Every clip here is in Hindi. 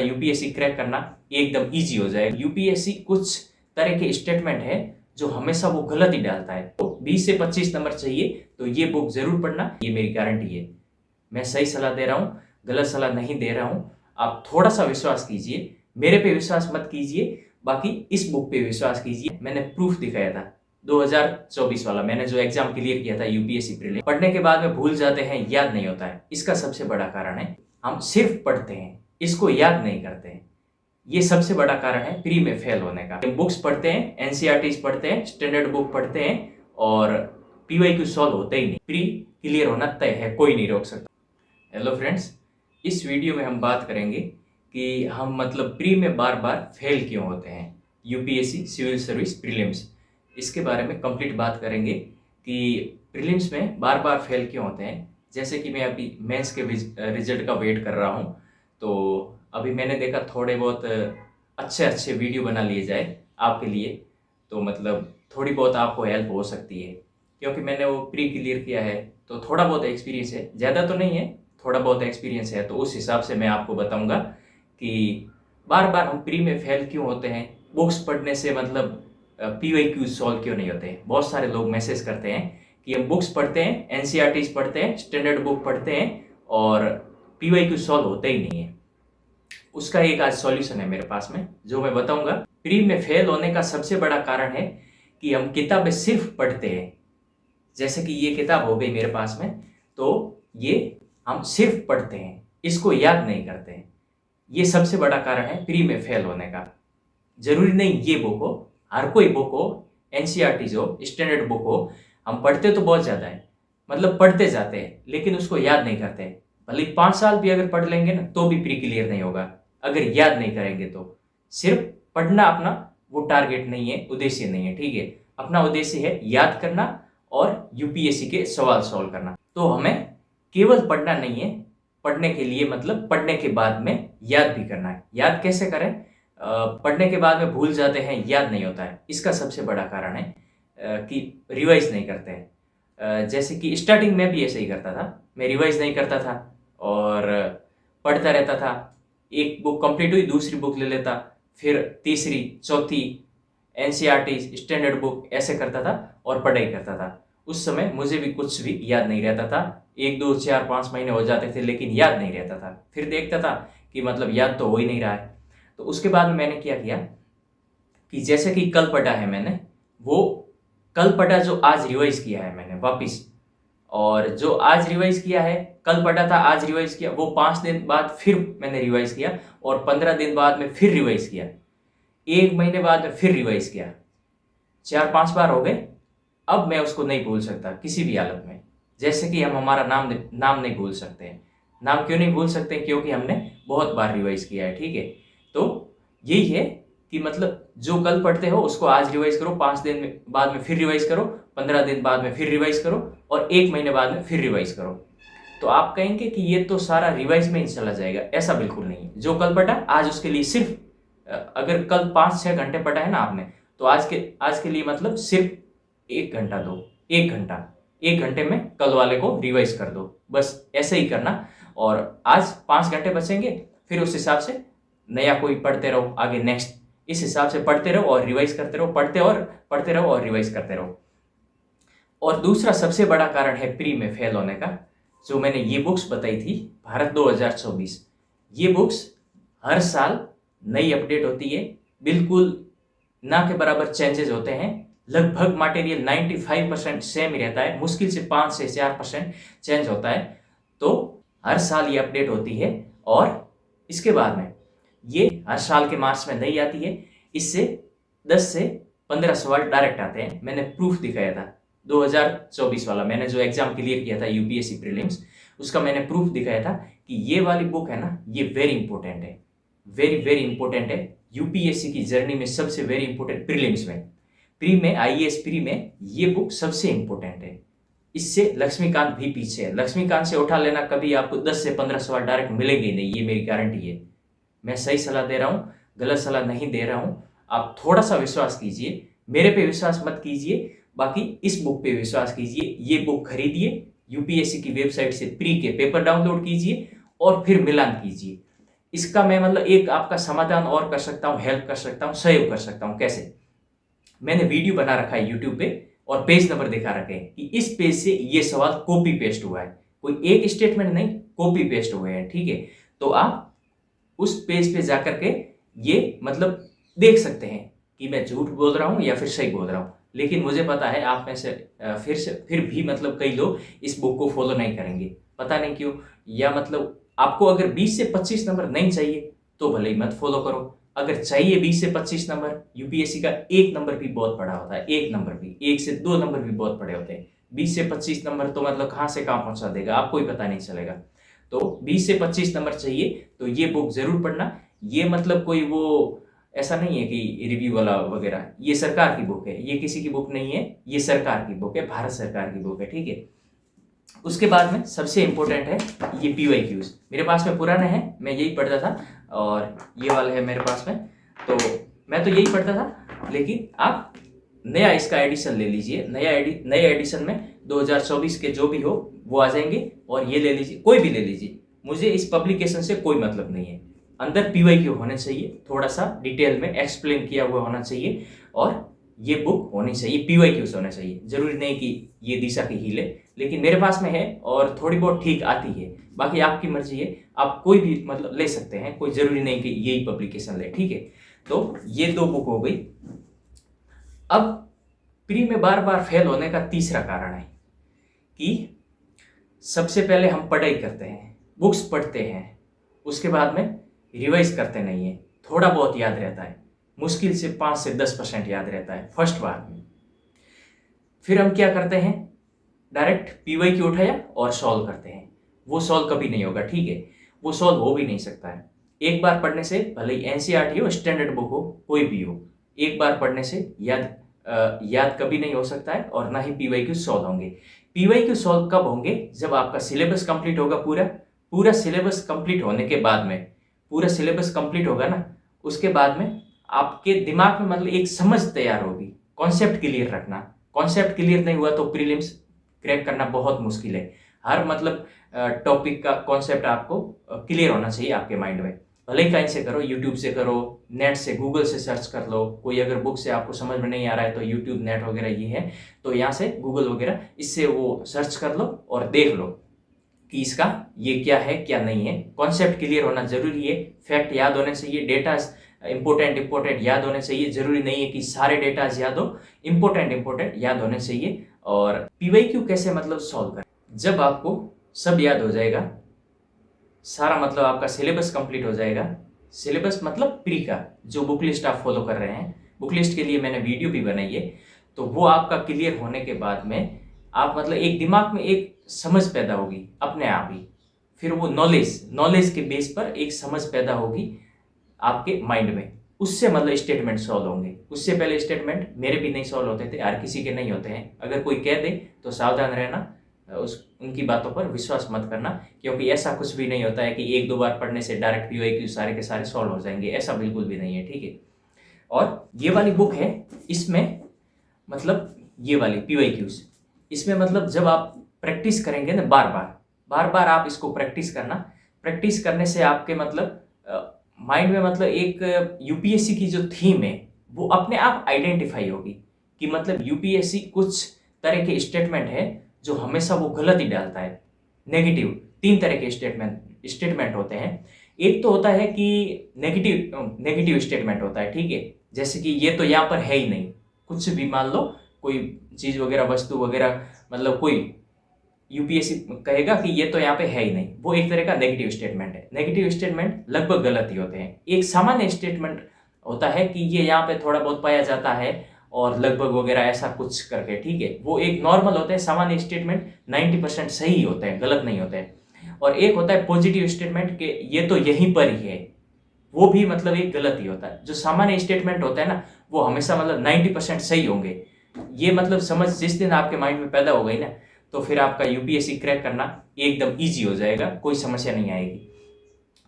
यूपीएससी क्रैक करना एकदम इजी हो जाए। यूपीएससी कुछ तरह के स्टेटमेंट है जो हमेशा वो गलत ही डालता है, तो 20 से 25 नंबर चाहिए तो ये बुक जरूर पढ़ना, ये मेरी गारंटी है। मैं सही सलाह दे रहा हूँ, गलत सलाह नहीं दे रहा हूँ। आप थोड़ा सा विश्वास कीजिए, मेरे पे विश्वास मत कीजिए, बाकी इस बुक पे विश्वास कीजिए। मैंने प्रूफ दिखाया था 2024 वाला, मैंने जो एग्जाम क्लियर किया था यूपीएससी प्रीलिम। पढ़ने के बाद में भूल जाते हैं, याद नहीं होता है, इसका सबसे बड़ा कारण है हम सिर्फ पढ़ते हैं, इसको याद नहीं करते हैं। ये सबसे बड़ा कारण है प्री में फेल होने का। बुक्स पढ़ते हैं, एनसीईआरटीज पढ़ते हैं, स्टैंडर्ड बुक पढ़ते हैं और पीवाईक्यू सॉल्व होते ही नहीं। प्री क्लियर होना तय है, कोई नहीं रोक सकता। हेलो फ्रेंड्स, इस वीडियो में हम बात करेंगे कि हम मतलब प्री में बार बार फेल क्यों होते हैं, यूपीएससी सिविल सर्विस प्रीलिम्स। इसके बारे में कंप्लीट बात करेंगे कि प्रीलिम्स में बार बार फेल क्यों होते हैं। जैसे कि मैं अभी मेंस के रिजल्ट का वेट कर रहा हूँ, तो अभी मैंने देखा थोड़े बहुत अच्छे वीडियो बना लिए जाए आपके लिए, तो मतलब थोड़ी बहुत आपको हेल्प हो सकती है, क्योंकि मैंने वो प्री क्लियर किया है तो थोड़ा बहुत एक्सपीरियंस है, ज़्यादा तो नहीं है, थोड़ा बहुत एक्सपीरियंस है। तो उस हिसाब से मैं आपको बताऊंगा कि बार बार हम प्री में फेल क्यों होते हैं, बुक्स पढ़ने से मतलब पीवाईक्यू सॉल्व क्यों नहीं होते। बहुत सारे लोग मैसेज करते हैं कि हम बुक्स पढ़ते हैं, एनसीईआरटीज पढ़ते हैं, स्टैंडर्ड बुक पढ़ते हैं और पीवाईक्यू सॉल्व होते ही नहीं है। उसका एक आज सॉल्यूशन है मेरे पास में, जो मैं बताऊंगा। प्री में फेल होने का सबसे बड़ा कारण है कि हम किताबें सिर्फ पढ़ते हैं। जैसे कि ये किताब हो गई मेरे पास में, तो ये हम सिर्फ पढ़ते हैं, इसको याद नहीं करते हैं। ये सबसे बड़ा कारण है प्री में फेल होने का। जरूरी नहीं ये बुक हो, हर कोई बुक हो, एनसीईआरटीज हो, स्टैंडर्ड बुक हो, हम पढ़ते तो बहुत ज़्यादा है, मतलब पढ़ते जाते हैं लेकिन उसको याद नहीं करते। भले 5 साल भी अगर पढ़ लेंगे ना तो भी प्री क्लियर नहीं होगा अगर याद नहीं करेंगे तो। सिर्फ पढ़ना अपना वो टारगेट नहीं है, उद्देश्य नहीं है, ठीक है। अपना उद्देश्य है याद करना और यूपीएससी के सवाल सॉल्व करना। तो हमें केवल पढ़ना नहीं है, पढ़ने के लिए मतलब पढ़ने के बाद में याद भी करना है। याद कैसे करें? पढ़ने के बाद में भूल जाते हैं, याद नहीं होता है, इसका सबसे बड़ा कारण है कि रिवाइज नहीं करते हैं। जैसे कि स्टार्टिंग में भी ऐसे ही करता था, मैं रिवाइज नहीं करता था और पढ़ता रहता था। एक बुक कंप्लीट हुई, दूसरी बुक ले लेता, फिर तीसरी, चौथी, एनसीईआरटी, स्टैंडर्ड बुक, ऐसे करता था और पढ़ाई करता था। उस समय मुझे भी कुछ भी याद नहीं रहता था, 1 2 4 5 महीने हो जाते थे लेकिन याद नहीं रहता था। फिर देखता था कि मतलब याद तो हो ही नहीं रहा है। तो उसके बाद में मैंने क्या किया कि जैसे कि कल पढ़ा है मैंने, वो कल पढ़ा जो आज रिवाइज किया है मैंने वापिस, और जो आज रिवाइज किया है, कल पढ़ा था आज रिवाइज किया, वो 5 दिन बाद फिर मैंने रिवाइज किया और 15 दिन बाद में फिर रिवाइज किया, 1 महीने बाद में फिर रिवाइज किया, 4-5 बार हो गए। अब मैं उसको नहीं भूल सकता किसी भी हालत में। जैसे कि हम हमारा नाम नहीं भूल सकते हैं। नाम क्यों नहीं भूल सकते? क्योंकि हमने बहुत बार रिवाइज किया है, ठीक है। तो यही है कि मतलब जो कल पढ़ते हो उसको आज रिवाइज करो, 5 दिन बाद में फिर रिवाइज करो, 15 दिन बाद में फिर रिवाइज करो और 1 महीने बाद में फिर रिवाइज करो। तो आप कहेंगे कि ये तो सारा रिवाइज में ही चला जाएगा, ऐसा बिल्कुल नहीं है। जो कल पढ़ा आज उसके लिए सिर्फ, अगर कल 5-6 घंटे पढ़ा है ना आपने, तो आज के लिए मतलब सिर्फ 1 घंटा दो, 1 घंटे में कल वाले को रिवाइज कर दो, बस ऐसे ही करना। और आज 5 घंटे बचेंगे, फिर उस हिसाब से नया कोई पढ़ते रहो आगे, नेक्स्ट इस हिसाब से पढ़ते रहो और रिवाइज करते रहो, पढ़ते रहो और रिवाइज करते रहो। और दूसरा सबसे बड़ा कारण है प्री में फेल होने का, जो मैंने ये बुक्स बताई थी, भारत 2024, ये बुक्स हर साल नई अपडेट होती है, बिल्कुल ना के बराबर चेंजेस होते हैं। लगभग मटेरियल 95% सेम ही रहता है, मुश्किल से 5 से 4% चेंज होता है। तो हर साल ये अपडेट होती है और इसके बाद में ये हर साल के मार्च में नई आती है। इससे 10 से 15 सवाल डायरेक्ट आते हैं। मैंने प्रूफ दिखाया था 2024 वाला, मैंने जो एग्जाम क्लियर किया था यूपीएससी प्रीलिम्स, उसका मैंने प्रूफ दिखाया था कि ये वाली बुक है ना, ये वेरी इंपॉर्टेंट है, वेरी इंपॉर्टेंट है यूपीएससी की जर्नी में, सबसे वेरी इंपॉर्टेंट। प्रीलिम्स में, प्री में, आईएएस प्री में ये बुक सबसे इंपॉर्टेंट है। इससे लक्ष्मीकांत भी पीछे है। लक्ष्मीकांत से उठा लेना, कभी आपको 10 से 15 सवाल डायरेक्ट मिलेंगे नहीं, ये मेरी गारंटी है। मैं सही सलाह दे रहा हूँ, गलत सलाह नहीं दे रहा हूँ। आप थोड़ा सा विश्वास कीजिए, मेरे पे विश्वास मत कीजिए, बाकी इस बुक पे विश्वास कीजिए। ये बुक खरीदिए, यूपीएससी की वेबसाइट से प्री के पेपर डाउनलोड कीजिए और फिर मिलान कीजिए। इसका मैं मतलब एक आपका समाधान और कर सकता हूँ, हेल्प कर सकता हूँ, सहयोग कर सकता हूँ। कैसे? मैंने वीडियो बना रखा है यूट्यूब पे और पेज नंबर दिखा रखे हैं कि इस पेज से ये सवाल कॉपी पेस्ट हुआ है, कोई एक स्टेटमेंट नहीं, कॉपी पेस्ट हुए हैं, ठीक है। तो आप उस पेज पे जाकर के ये मतलब देख सकते हैं कि मैं झूठ बोल रहा हूँ या फिर सही बोल रहा हूँ। लेकिन मुझे पता है आप में से फिर भी मतलब कई लोग इस बुक को फॉलो नहीं करेंगे, पता नहीं क्यों। या मतलब आपको अगर 20 से 25 नंबर नहीं चाहिए तो भले ही मत फॉलो करो। अगर चाहिए 20 से 25 नंबर, यूपीएससी का एक नंबर भी बहुत बड़ा होता है, एक नंबर भी, 1 से 2 नंबर भी बहुत बड़े होते हैं। 20 से 25 नंबर तो मतलब कहाँ से कहाँ पहुंचा देगा आपको ही पता नहीं चलेगा। तो 20 से 25 नंबर चाहिए तो ये बुक जरूर पढ़ना। ये मतलब कोई वो ऐसा नहीं है कि रिव्यू वाला वगैरह, ये सरकार की बुक है, ये किसी की बुक नहीं है, ये सरकार की बुक है, भारत सरकार की बुक है, ठीक है। उसके बाद में सबसे इंपॉर्टेंट है ये PYQs। मेरे पास में पुराने हैं, मैं यही पढ़ता था, और ये वाला है मेरे पास में, तो मैं तो यही पढ़ता था। लेकिन आप नया इसका एडिशन ले लीजिए, नए एडिशन में 2024 के जो भी हो वो आ जाएंगे, और ये ले लीजिए, कोई भी ले लीजिए, मुझे इस पब्लिकेशन से कोई मतलब नहीं है। अंदर PYQ होने चाहिए, थोड़ा सा डिटेल में एक्सप्लेन किया हुआ होना चाहिए, और ये बुक होनी चाहिए, PYQs होना चाहिए। जरूरी नहीं कि ये दिशा की हील है, लेकिन मेरे पास में है और थोड़ी बहुत ठीक आती है। बाकी आपकी मर्जी है, आप कोई भी मतलब ले सकते हैं, कोई जरूरी नहीं कि यही पब्लिकेशन ले, ठीक है। तो ये 2 बुक हो गई। अब प्री में बार बार फेल होने का तीसरा कारण है कि सबसे पहले हम पढ़ाई करते हैं, बुक्स पढ़ते हैं, उसके बाद में रिवाइज करते नहीं है, थोड़ा बहुत याद रहता है, मुश्किल से 5 से 10% याद रहता है फर्स्ट बार में। फिर हम क्या करते हैं, डायरेक्ट PYQ उठाया और सॉल्व करते हैं। वो सॉल्व कभी नहीं होगा, ठीक है, वो सॉल्व हो भी नहीं सकता है। एक बार पढ़ने से, भले ही NCERT हो, स्टैंडर्ड बुक हो, कोई भी हो, एक बार पढ़ने से याद कभी नहीं हो सकता है, और ना ही PYQ सॉल्व होंगे। PYQ सॉल्व कब होंगे? जब आपका सिलेबस कंप्लीट होगा, पूरा सिलेबस कंप्लीट होने के बाद में, पूरा सिलेबस कंप्लीट होगा ना, उसके बाद में आपके दिमाग में मतलब एक समझ तैयार होगी। कॉन्सेप्ट क्लियर रखना, कॉन्सेप्ट क्लियर नहीं हुआ तो प्रीलिम्स क्रैक करना बहुत मुश्किल है। हर मतलब टॉपिक का कॉन्सेप्ट आपको क्लियर होना चाहिए आपके माइंड में। भले ही कहीं से करो, यूट्यूब से करो, नेट से, गूगल से सर्च कर लो। कोई अगर बुक से आपको समझ में नहीं आ रहा है तो यूट्यूब, नेट वगैरह ये है, तो यहाँ से गूगल वगैरह, इससे वो सर्च कर लो और देख लो कि इसका ये क्या है क्या नहीं है। कॉन्सेप्ट क्लियर होना जरूरी है, फैक्ट याद होने चाहिए, डेटा इंपोर्टेंट याद होने चाहिए। जरूरी नहीं है कि सारे डेटाज याद हो, इंपोर्टेंट याद होने चाहिए। और PYQ कैसे मतलब सॉल्व करें? जब आपको सब याद हो जाएगा, सारा मतलब आपका सिलेबस कंप्लीट हो जाएगा। सिलेबस मतलब प्री का जो बुक लिस्ट आप फॉलो कर रहे हैं, बुक लिस्ट के लिए मैंने वीडियो भी बनाई है, तो वो आपका क्लियर होने के बाद में आप मतलब एक दिमाग में एक समझ पैदा होगी अपने आप ही। फिर वो नॉलेज के बेस पर एक समझ पैदा होगी आपके माइंड में, उससे मतलब स्टेटमेंट सॉल्व होंगे। उससे पहले स्टेटमेंट मेरे भी नहीं सॉल्व होते थे, हर किसी के नहीं होते हैं। अगर कोई कह दे तो सावधान रहना, उनकी बातों पर विश्वास मत करना, क्योंकि ऐसा कुछ भी नहीं होता है कि 1-2 बार पढ़ने से डायरेक्ट PYQ सारे के सारे सॉल्व हो जाएंगे, ऐसा बिल्कुल भी नहीं है, ठीक है। और ये वाली बुक है, इसमें मतलब ये वाली PYQs, इसमें मतलब जब आप प्रैक्टिस करेंगे ना, बार बार आप इसको प्रैक्टिस करना। प्रैक्टिस करने से आपके मतलब माइंड में मतलब एक यूपीएससी की जो थीम है वो अपने आप आइडेंटिफाई होगी कि मतलब यूपीएससी कुछ तरह के स्टेटमेंट है जो हमेशा वो गलत ही डालता है, नेगेटिव। 3 तरह के स्टेटमेंट होते हैं। एक तो होता है कि नेगेटिव स्टेटमेंट होता है, ठीक है, जैसे कि ये तो यहाँ पर है ही नहीं, कुछ भी मान लो, कोई चीज वगैरह, वस्तु वगैरह, मतलब कोई यूपीएससी कहेगा कि ये तो यहाँ पे है ही नहीं, वो एक तरह का नेगेटिव स्टेटमेंट है। नेगेटिव स्टेटमेंट लगभग गलत ही होते हैं। एक सामान्य स्टेटमेंट होता है कि ये यहाँ पे थोड़ा बहुत पाया जाता है और लगभग वगैरह ऐसा कुछ करके, ठीक है, वो एक नॉर्मल होता है। सामान्य स्टेटमेंट 90% सही होते हैं, गलत नहीं होते हैं। और एक होता है पॉजिटिव स्टेटमेंट के ये तो यहीं पर ही है, वो भी मतलब एक गलत ही होता है। जो सामान्य स्टेटमेंट होता है ना, वो हमेशा मतलब 90% सही होंगे। ये मतलब समझ जिस दिन आपके माइंड में पैदा हो गई ना, तो फिर आपका यूपीएससी क्रैक करना एकदम ईजी हो जाएगा, कोई समस्या नहीं आएगी।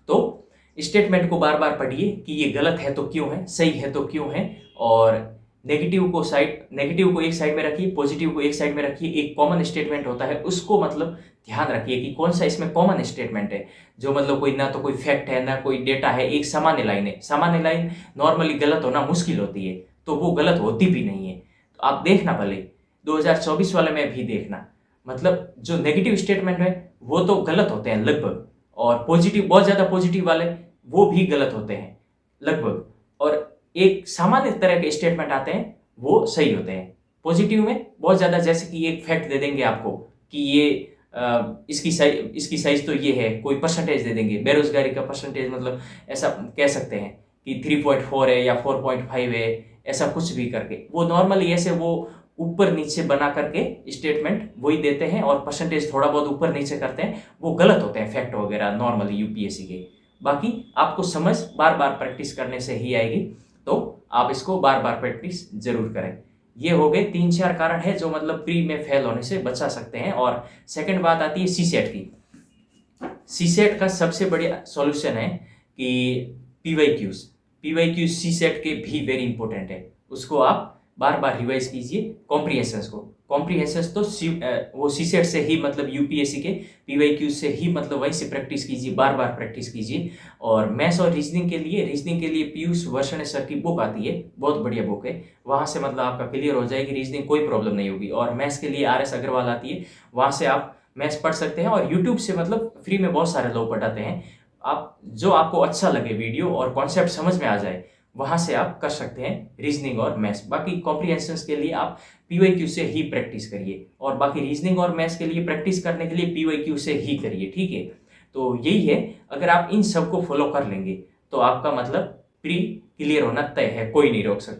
तो स्टेटमेंट को बार बार पढ़िए कि ये गलत है तो क्यों है, सही है तो क्यों है, और नेगेटिव को एक साइड में रखिए, पॉजिटिव को एक साइड में रखिए। एक कॉमन स्टेटमेंट होता है, उसको मतलब ध्यान रखिए कि कौन सा इसमें कॉमन स्टेटमेंट है, जो मतलब कोई ना तो कोई फैक्ट है ना कोई डेटा है, एक सामान्य लाइन है। सामान्य लाइन नॉर्मली गलत होना मुश्किल होती है, तो वो गलत होती भी नहीं है। तो आप देखना भले 2024 वाले में भी देखना, मतलब जो नेगेटिव स्टेटमेंट है वो तो गलत होते हैं लगभग, और पॉजिटिव बहुत ज़्यादा पॉजिटिव वाले वो भी गलत होते हैं लगभग, और एक सामान्य तरह के स्टेटमेंट आते हैं वो सही होते हैं। पॉजिटिव में बहुत ज़्यादा, जैसे कि एक फैक्ट दे देंगे आपको कि ये इसकी साइज तो ये है, कोई परसेंटेज दे देंगे, बेरोजगारी का परसेंटेज, मतलब ऐसा कह सकते हैं कि 3.4 है या 4.5 है, ऐसा कुछ भी करके वो नॉर्मली ऐसे वो ऊपर नीचे बना करके स्टेटमेंट वही देते हैं, और परसेंटेज थोड़ा बहुत ऊपर नीचे करते हैं, वो गलत होते हैं फैक्ट वगैरह नॉर्मली यूपीएससी के। बाकी आपको समझ बार बार प्रैक्टिस करने से ही आएगी, तो आप इसको बार बार प्रैक्टिस जरूर करें। ये हो गए 3-4 कारण है जो मतलब प्री में फेल होने से बचा सकते हैं। और सेकंड बात आती है सीसेट की। सीसेट का सबसे बढ़िया सॉल्यूशन है कि पीवाईक्यूज सीसेट के भी वेरी इंपॉर्टेंट है, उसको आप बार बार रिवाइज कीजिए। कॉम्प्रीहेंशंस तो वो सीसेट से ही, मतलब यूपीएससी के पीवाईक्यूज से ही, मतलब वहीं से प्रैक्टिस कीजिए, बार बार प्रैक्टिस कीजिए। और मैथ्स और रीजनिंग के लिए पीयूष वर्षण सर की बुक आती है, बहुत बढ़िया बुक है, वहाँ से मतलब आपका क्लियर हो जाएगी रीजनिंग, कोई प्रॉब्लम नहीं होगी। और मैथ्स के लिए RS अग्रवाल आती है, वहाँ से आप मैथ्स पढ़ सकते हैं। और यूट्यूब से मतलब फ्री में बहुत सारे लोग पढ़ाते हैं, आप जो आपको अच्छा लगे वीडियो और कॉन्सेप्ट समझ में आ जाए, वहाँ से आप कर सकते हैं रीजनिंग और मैथ्स। बाकी कॉम्प्रीहेंशंस के लिए आप पीवाईक्यू से ही प्रैक्टिस करिए, और बाकी रीजनिंग और मैथ्स के लिए प्रैक्टिस करने के लिए पीवाईक्यू से ही करिए, ठीक है। तो यही है, अगर आप इन सबको फॉलो कर लेंगे तो आपका मतलब प्री क्लियर होना तय है, कोई नहीं रोक सकता।